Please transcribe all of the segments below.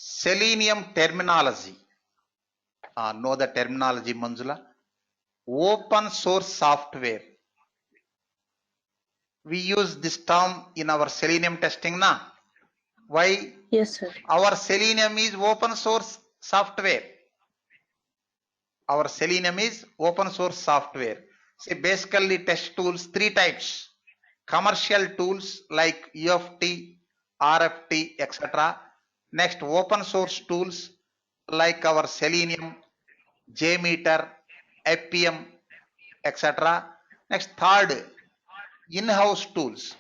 Selenium terminology. Know the terminology, Manjula. Open source software. We use this term in our Selenium testing, na? Why? Yes, sir. Our Selenium is open source software. Our Selenium is open source software. See, basically test tools, 3 types. Commercial tools like UFT, RFT, etc. Next, open source tools like our Selenium, JMeter, FPM, etc. Next, third, in-house tools.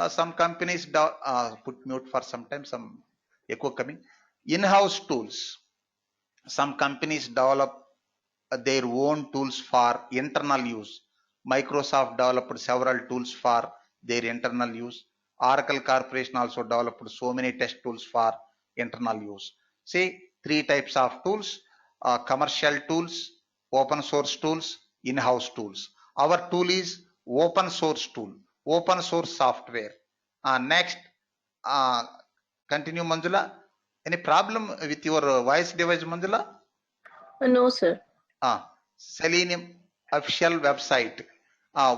Some companies put mute for some time, some echo coming. In-house tools. Some companies develop their own tools for internal use. Microsoft developed several tools for their internal use. Oracle Corporation also developed so many test tools for internal use. See, 3 types of tools: commercial tools, open source tools, in-house tools. Our tool is open source tool, open source software. Next, continue, Manjula. Any problem with your voice device, Manjula? No, sir. Selenium official website.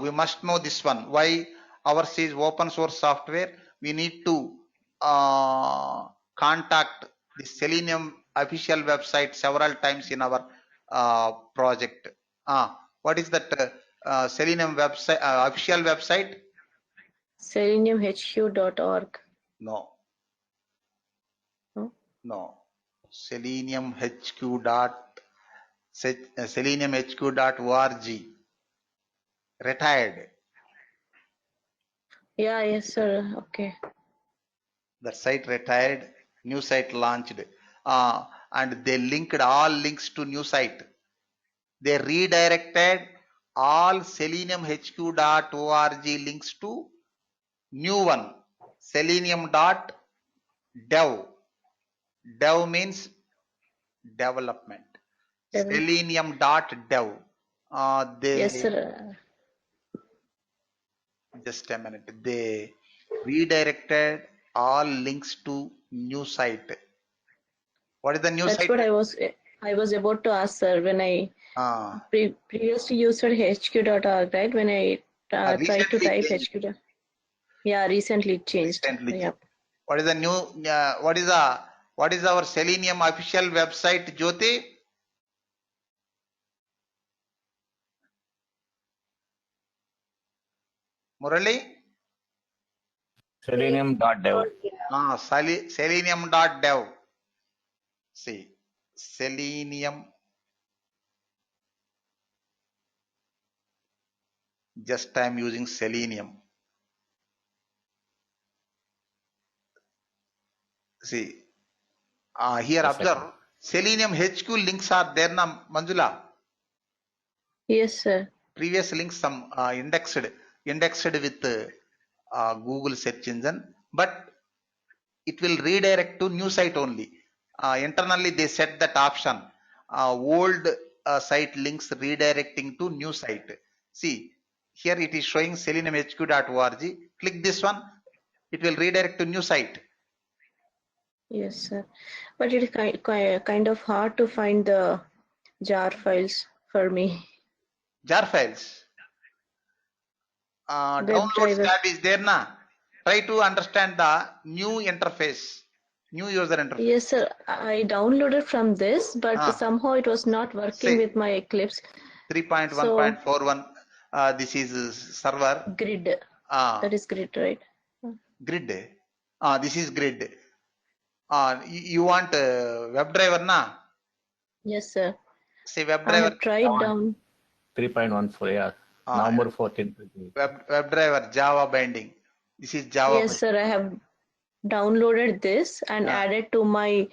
We must know this one. Why ours is open source software? We need to contact the Selenium official website several times in our project. What is that Selenium website, official website? SeleniumHQ.org. No. No? No. SeleniumHQ.org. Retired. Yeah, yes, sir. Okay. The site retired, new site launched, and they linked all links to new site. They redirected all seleniumhq.org links to new one, selenium.dev. Dev means development. Selenium.dev. Yes, sir. Just a minute. They redirected all links to new site. What is the new That's site? what I was about to ask, sir. When I previously used HQ.org, right? When I tried to type changed. HQ. Yeah, recently it changed. Recently. Yep. What is the new? What is our Selenium official website, Jyoti? Murali? Selenium.dev. Selenium.dev. See, Selenium. Just I am using Selenium. See, here observe. Selenium HQ links are there, na Manjula? Yes, sir. Previous links some indexed with Google search engine, but it will redirect to new site only. Internally they set that option, old site links redirecting to new site. See, here it is showing seleniumhq.org. Click this one, it will redirect to new site. Yes, sir. But it is kind of hard to find the jar files for me. Jar files. Downloads tab is there, na? Try to understand the new interface, new user interface. Yes, sir. I downloaded from this, but somehow it was not working with my Eclipse. 3.1.41. This is server. Grid. That is grid, right? Grid. This is grid. You want WebDriver, na? Yes, sir. Say WebDriver. I have tried down. 3.14, yeah. November 14th. WebDriver, Java binding. This is Java. Yes, sir. I have downloaded this and added to my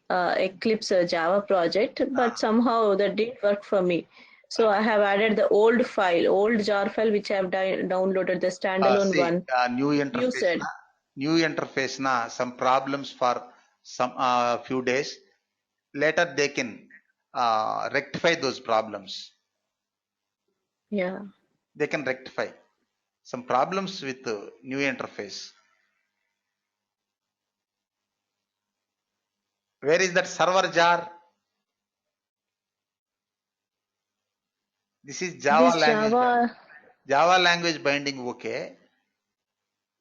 Eclipse Java project, but somehow that didn't work for me. So I have added the old file, old jar file, which I have downloaded, the standalone one. New interface. You said. New interface, na, some problems for some few days. Later they can rectify those problems. Yeah. They can rectify some problems with the new interface. Where is that server jar? This is Java This language binding. Java, Java language binding, okay.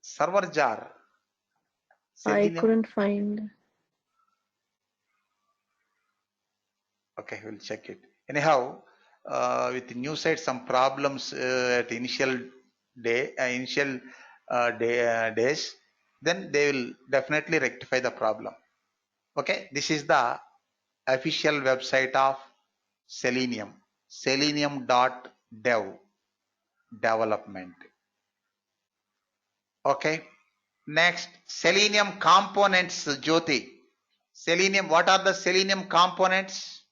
Server jar. I Selenium. couldn't find. Okay, we'll check it. Anyhow, with new site, some problems at initial days, then they will definitely rectify the problem. Okay, this is the official website of Selenium, selenium.dev development. Okay, next Selenium components, Jyoti. Selenium, what are the Selenium components?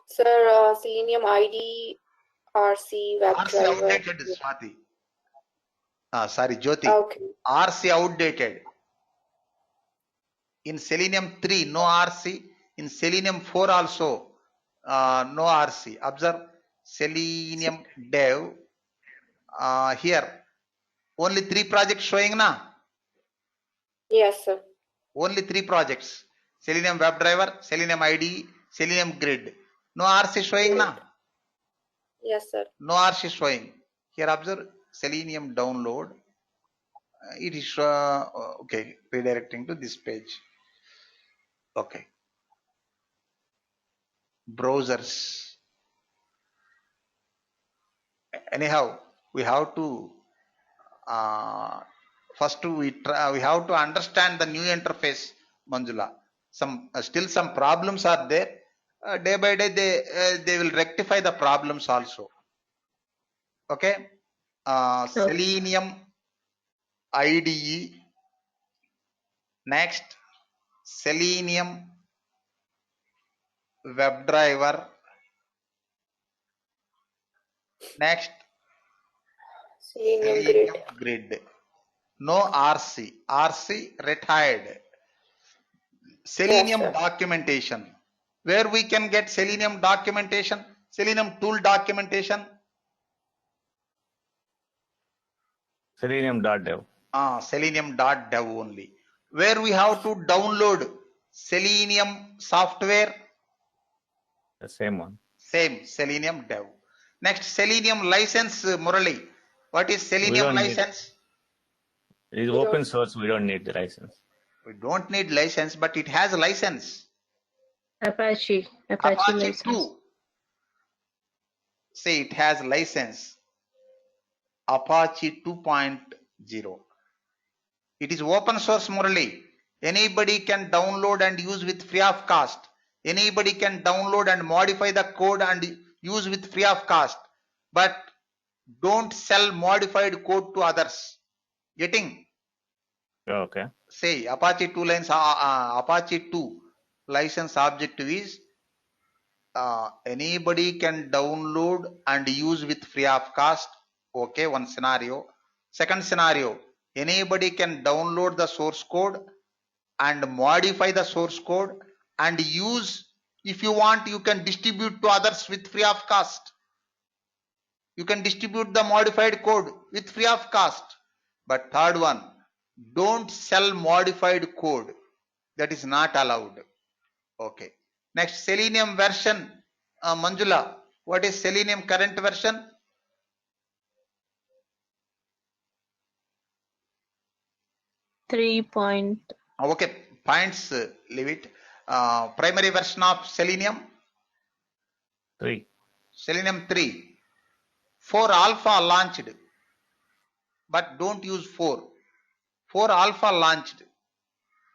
Sir, Selenium ID, RC, RC WebDriver. outdated, Swati. Sorry, Jyoti. Okay. RC outdated. In Selenium 3, no RC. In Selenium 4 also, no RC. Observe Selenium dev. Here, only 3 projects showing na? Yes, sir. Only 3 projects. Selenium WebDriver, Selenium IDE, Selenium Grid. No RC showing na? Yes, sir. No RC showing. Here observe Selenium download. It is okay, redirecting to this page. Okay. Browsers. Anyhow, we have to first we have to understand the new interface, Manjula. Some still some problems are there. Day by day they will rectify the problems also. Okay. Selenium IDE. Next, Selenium WebDriver. Next, Selenium Grid. No RC. RC retired. Selenium Yes, sir. documentation. Where we can get Selenium documentation? Selenium tool documentation. Selenium.dev. Selenium.dev only. Where we have to download Selenium software? The same one. Same, Selenium dev. Next, Selenium license, Murali. What is Selenium don't need- license? It is open source. We don't need the license. We don't need license, but it has a license. Apache Apache license. 2. Say it has license. Apache 2.0. It is open source, Murali. Anybody can download and use with free of cost. Anybody can download and modify the code and use with free of cost. But don't sell modified code to others. Getting? Okay. Say Apache 2 lines, Apache 2 license objective is anybody can download and use with free of cost. Okay, one scenario. Second scenario, anybody can download the source code and modify the source code and use. If you want, you can distribute to others with free of cost. You can distribute the modified code with free of cost. But third one, don't sell modified code. That is not allowed. Okay. Next, Selenium version. Manjula, what is Selenium current version? Three point. Okay, points, leave it. Primary version of Selenium? 3. Selenium 3. 4 alpha launched, but don't use 4. 4 alpha launched,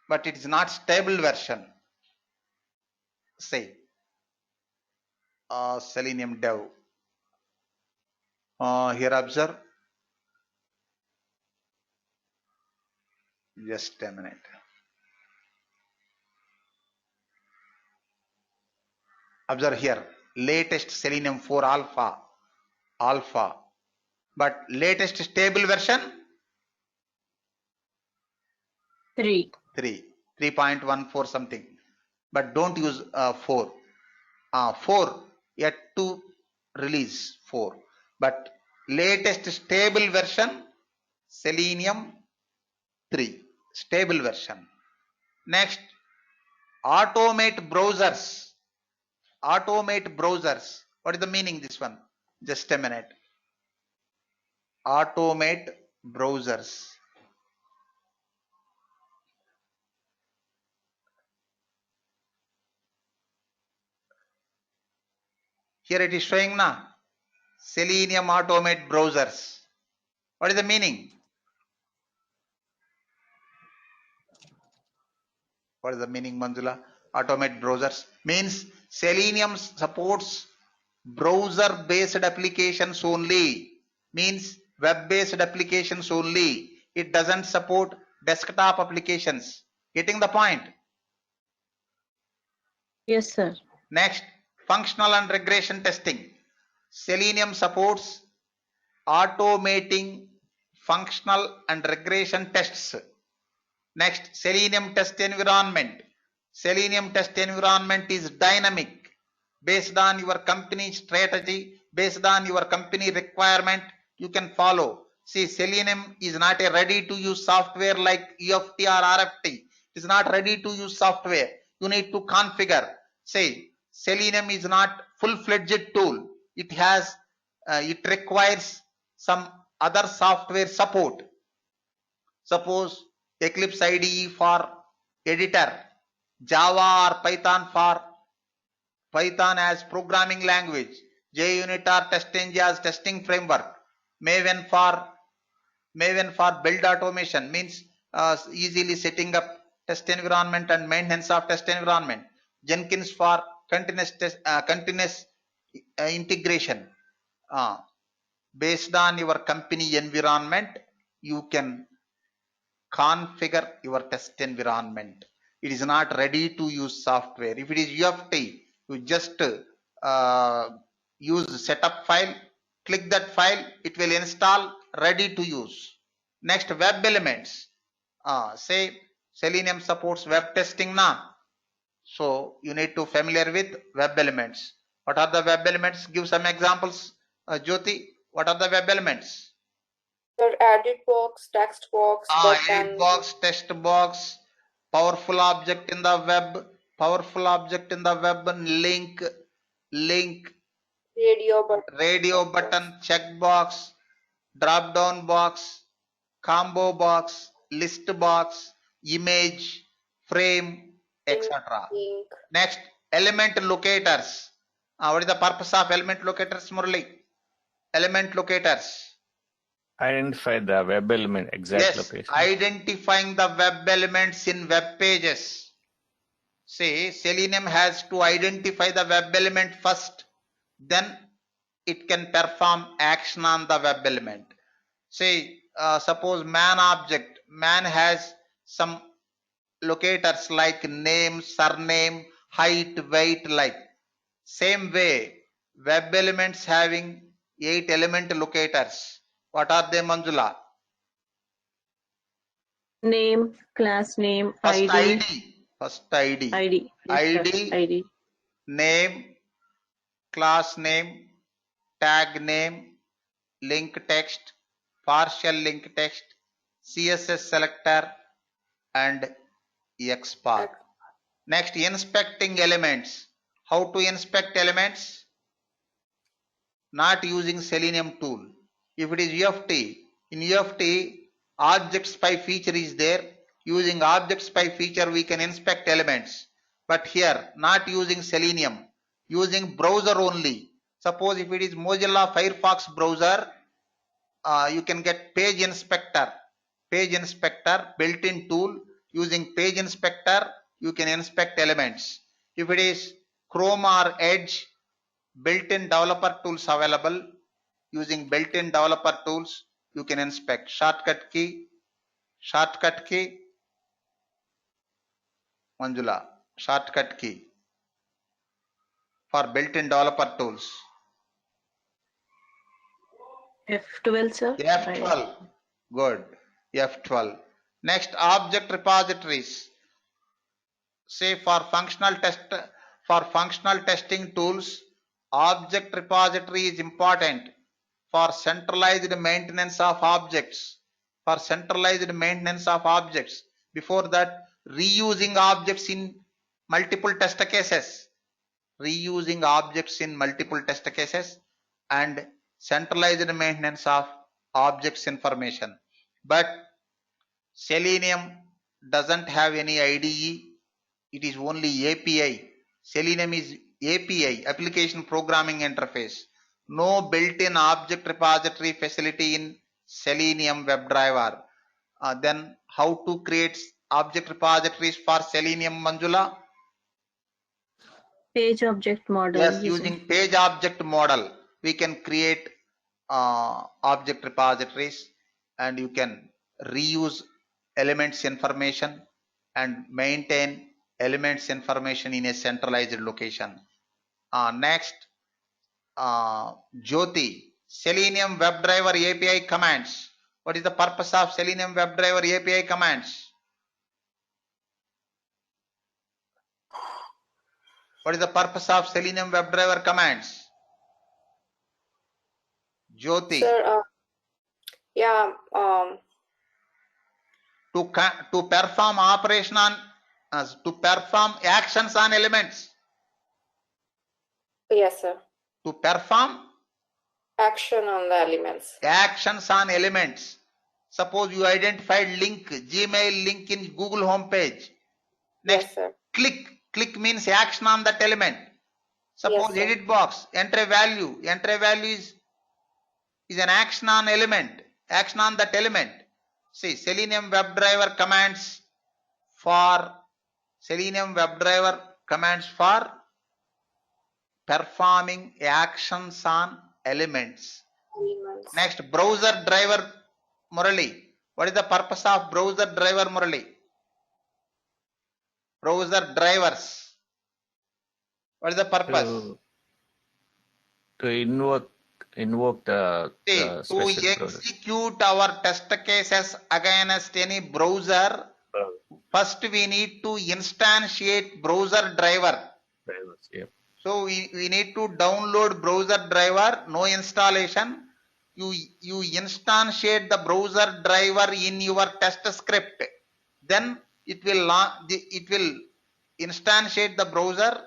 but it is not stable version. Say Selenium dev. Here observe. Just a minute. Observe here. Latest Selenium 4 alpha. But latest stable version? 3.14 something. But don't use 4. 4 yet to release 4. But latest stable version Selenium 3. Stable version. Next, Automate browsers. Automate browsers. What is the meaning this one? Just a minute. Automate browsers. Here it is showing na. Selenium automate browsers. What is the meaning? What is the meaning, Manjula? Automate browsers means Selenium supports browser based applications only, means web based applications only. It doesn't support desktop applications. Getting the point? Yes, sir. Next, functional and regression testing. Selenium supports automating functional and regression tests. Next, Selenium test environment. Selenium test environment is dynamic, based on your company strategy, based on your company requirement, you can follow. See, Selenium is not a ready to use software like UFT or RFT. It is not ready to use software. You need to configure. Say, Selenium is not full-fledged tool. It has, it requires some other software support. Suppose Eclipse IDE for editor, Java or Python as programming language, JUnit or TestNG as testing framework, Maven for build automation, means easily setting up test environment and maintenance of test environment, Jenkins for continuous integration. Based on your company environment, you can configure your test environment. It is not ready to use software. If it is UFT, you just use setup file, click that file, it will install, ready to use. Next, web elements. Say Selenium supports web testing now. So you need to familiar with web elements. What are the web elements? Give some examples. Jyoti, what are the web elements? Sir, edit box, text box, button. Edit box, text box, powerful object in the web, link, radio button, checkbox, drop down box, combo box, list box, image, frame, etc. Next, element locators. What is the purpose of element locators, Murali? Element locators. Identify the web element exact location. Identifying the web elements in web pages. Say Selenium has to identify the web element first, then it can perform action on the web element. Say suppose man object, man has some locators like name, surname, height, weight, like. Same way, web elements having 8 element locators. What are they, Manjula? Name, class name, First ID. First ID. ID. Yes, ID. Name, class name, tag name, link text, partial link text, CSS selector, and XPath. Next, inspecting elements. How to inspect elements? Not using Selenium tool. If it is UFT, in UFT, object_spy feature is there. Using object_spy feature, we can inspect elements. But here, not using Selenium, using browser only. Suppose if it is Mozilla Firefox browser, you can get page inspector. Page inspector, built-in tool. Using page inspector, you can inspect elements. If it is Chrome or Edge, built-in developer tools available. Using built-in developer tools, you can inspect. Shortcut key, Manjula, shortcut key for built-in developer tools. F12, sir. F12, good. F12. Next, object repositories. Say for functional testing tools, object repository is important for centralized maintenance of objects. Before that, reusing objects in multiple test cases, reusing objects in multiple test cases, and centralized maintenance of objects information. But Selenium doesn't have any IDE, it is only API. Selenium is API, application programming interface. No built-in object repository facility in Selenium WebDriver. Then how to create object repositories for Selenium, Manjula? Page object model. Yes, using page object model, we can create object repositories, and you can reuse elements information and maintain elements information in a centralized location. Next, Jyoti, Selenium WebDriver API commands. What is the purpose of Selenium WebDriver API commands? What is the purpose of Selenium WebDriver commands? Jyoti. Sir, yeah, To perform operation on, to perform actions on elements. yes, sir. To perform Action on the elements. actions on elements. Suppose you identified link, Gmail link in Google homepage. Next, Yes, sir. click means action on that element. Suppose Yes, sir. edit box, enter a value. Enter a value is an action on element, action on that element. See, Selenium WebDriver commands for performing actions on elements. Elements. Next, browser driver, Murali. What is the purpose of browser driver, Murali? Browser drivers. What is the purpose? To invoke the See, to special browser. execute our test cases against any browser, first we need to instantiate browser driver. Drivers, yeah. So we need to download browser driver, no installation. You instantiate the browser driver in your test script. Then it will instantiate the browser.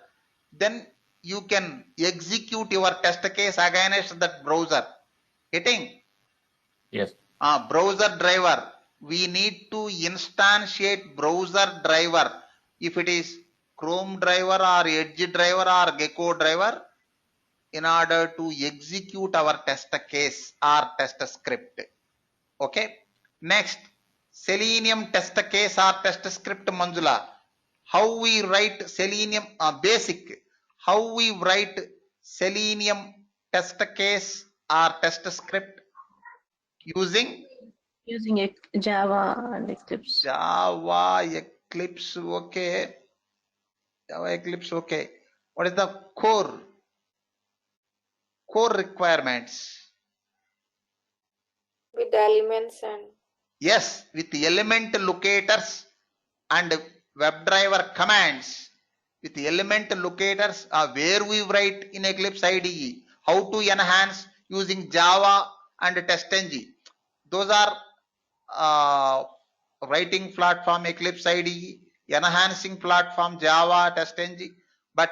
Then you can execute your test case against that browser. Getting? Yes. Browser driver. We need to instantiate browser driver. If it is Chrome driver or Edge driver or Gecko driver, in order to execute our test case or test script. Okay. Next, Selenium test case or test script, Manjula. How we write Selenium basic. How we write Selenium test case or test script? Using Java and Eclipse. Java, Eclipse, okay. Java, Eclipse, okay. What is the core requirements? With the elements and Yes, with element locators and WebDriver commands. With element locators, where we write in Eclipse IDE, how to enhance using Java and TestNG. Those are writing platform Eclipse IDE, enhancing platform Java, TestNG. But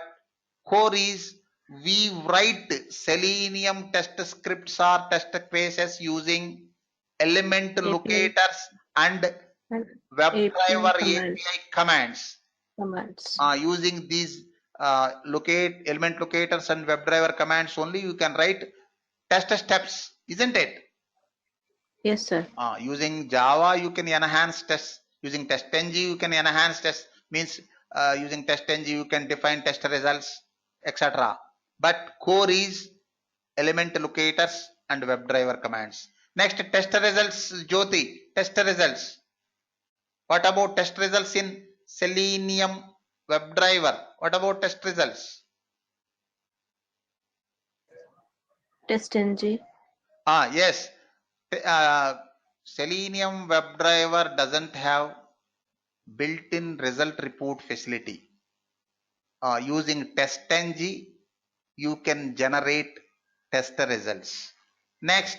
core is we write Selenium test scripts or test cases using element locators and WebDriver API commands. Using these element locators and WebDriver commands only you can write test steps, isn't it? Yes, sir. Using Java you can enhance tests. Using TestNG you can enhance tests. Means using TestNG you can define test results, etc. But core is element locators and WebDriver commands. Next, test results, Jyoti. Test results. What about test results in Selenium WebDriver? What about test results? TestNG. Yes. Selenium WebDriver doesn't have built-in result report facility. Using TestNG, you can generate test results. Next,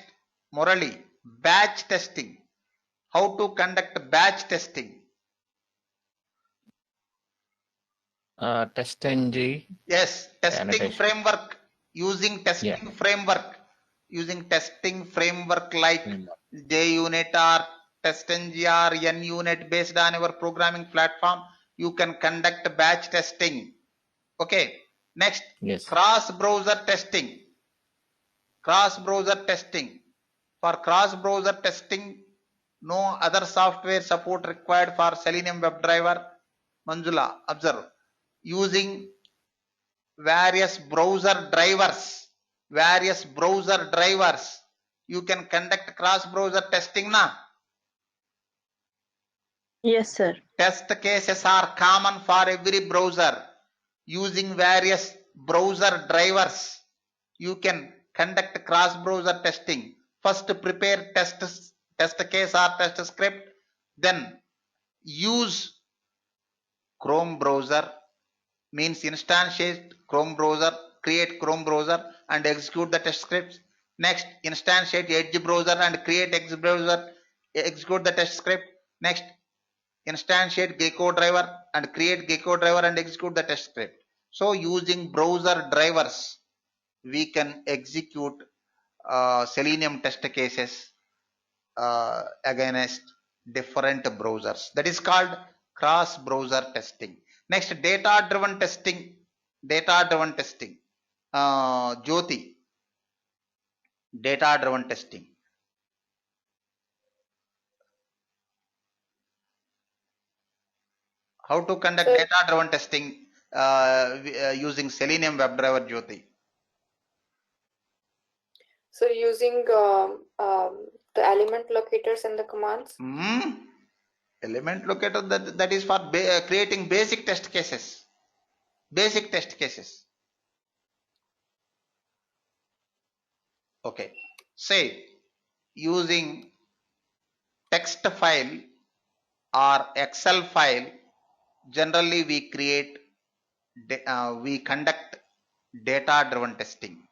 Murali, batch testing. How to conduct batch testing? TestNG Yes, testing annotation. framework, using testing Yeah. framework, using testing framework like Framework. JUnit or TestNG or NUnit based on your programming platform, you can conduct batch testing. Okay. Next, Yes. cross-browser testing. Cross-browser testing. For cross-browser testing, no other software support required for Selenium WebDriver. Manjula, observe. Using various browser drivers, you can conduct cross-browser testing na. Yes, sir. Test cases are common for every browser. Using various browser drivers, you can conduct cross-browser testing. First, prepare test case or test script. Then use Chrome browser, means instantiate Chrome browser, create Chrome browser and execute the test scripts. Next, instantiate Edge browser and create Edge browser, execute the test script. Next, instantiate Gecko driver and create Gecko driver and execute the test script. So using browser drivers, we can execute Selenium test cases against different browsers. That is called cross-browser testing. Next, data-driven testing. Data-driven testing. Jyoti, data-driven testing. How to conduct Sir. data-driven testing using Selenium WebDriver, Jyoti? So using the element locators and the commands. Element locator, that is for creating basic test cases. Basic test cases. Okay. Say using text file or Excel file, generally we create, we conduct data-driven testing.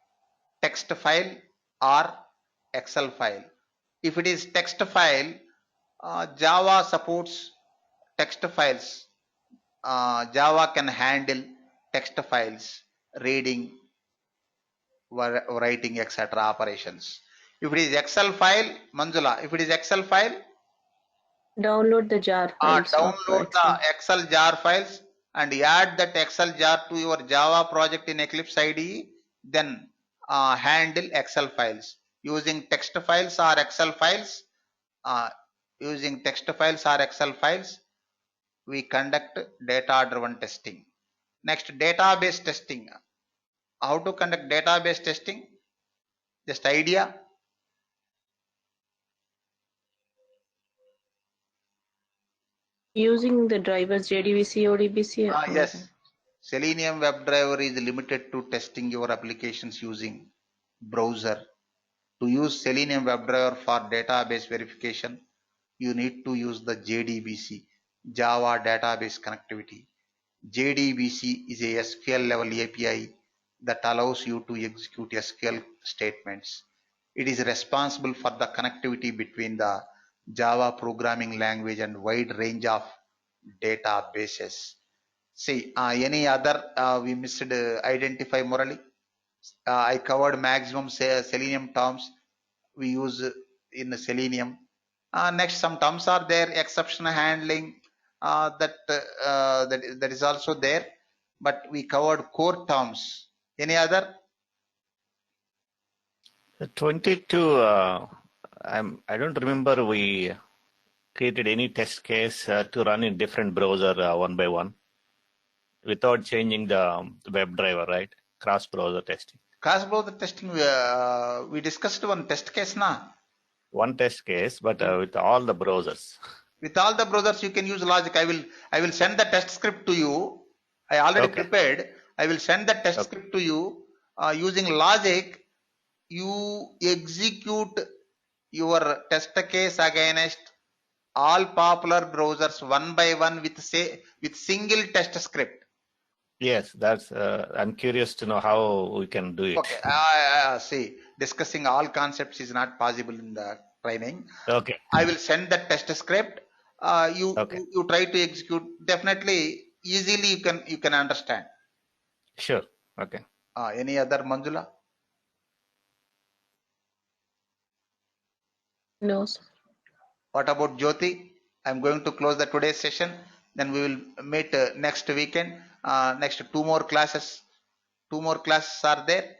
Text file or Excel file. If it is text file, Java supports text files. Java can handle text files, reading, writing, etc. operations. If it is Excel file, Manjula, if it is Excel file, Download the jar files. download the Excel jar files and add that Excel jar to your Java project in Eclipse IDE, then handle Excel files. Using text files or Excel files, we conduct data-driven testing. Next, database testing. How to conduct database testing? Just idea? Using the drivers JDBC, ODBC. Yes. Selenium WebDriver is limited to testing your applications using browser. To use Selenium WebDriver for database verification, you need to use the JDBC, Java Database Connectivity. JDBC is a SQL level API that allows you to execute SQL statements. It is responsible for the connectivity between the Java programming language and wide range of databases. See, any other we missed identify morally? I covered maximum Selenium terms we use in Selenium. Next, some terms are there, exception handling, that is also there, but we covered core terms. Any other? 22. I don't remember we created any test case to run in different browser one by one without changing the WebDriver, right? Cross-browser testing. Cross-browser testing, we discussed one test case now. One test case, but with all the browsers. With all the browsers, you can use logic. I will send the test script to you. I already prepared. I will send the test script to you. Using logic, you execute your test case against all popular browsers one by one with single test script. Yes, that's. I'm curious to know how we can do it. Okay. See, discussing all concepts is not possible in the training. Okay. I will send the test script. You try to execute. Definitely, easily you can understand. Sure. Okay. Any other, Manjula? No, sir. What about Jyoti? I'm going to close the today's session. Then we will meet next weekend. Next two more classes. Two more classes are there.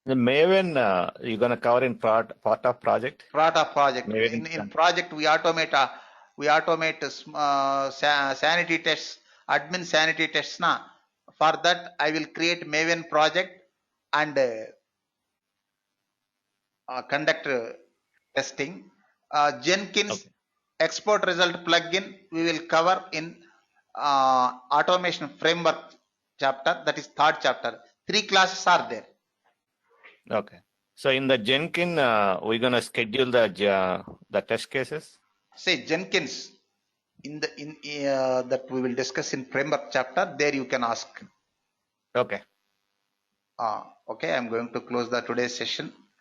The Maven, you're gonna cover in part of project. Part of project. Maven In project, we automate sanity tests, admin sanity tests. For that, I will create Maven project and conduct testing. Jenkins Okay. export result plugin we will cover in automation framework chapter, that is third chapter. 3 classes are there. Okay. So in the Jenkins, we're gonna schedule the test cases. Say Jenkins in that we will discuss in framework chapter, there you can ask. Okay. Okay, I'm going to close the today's session.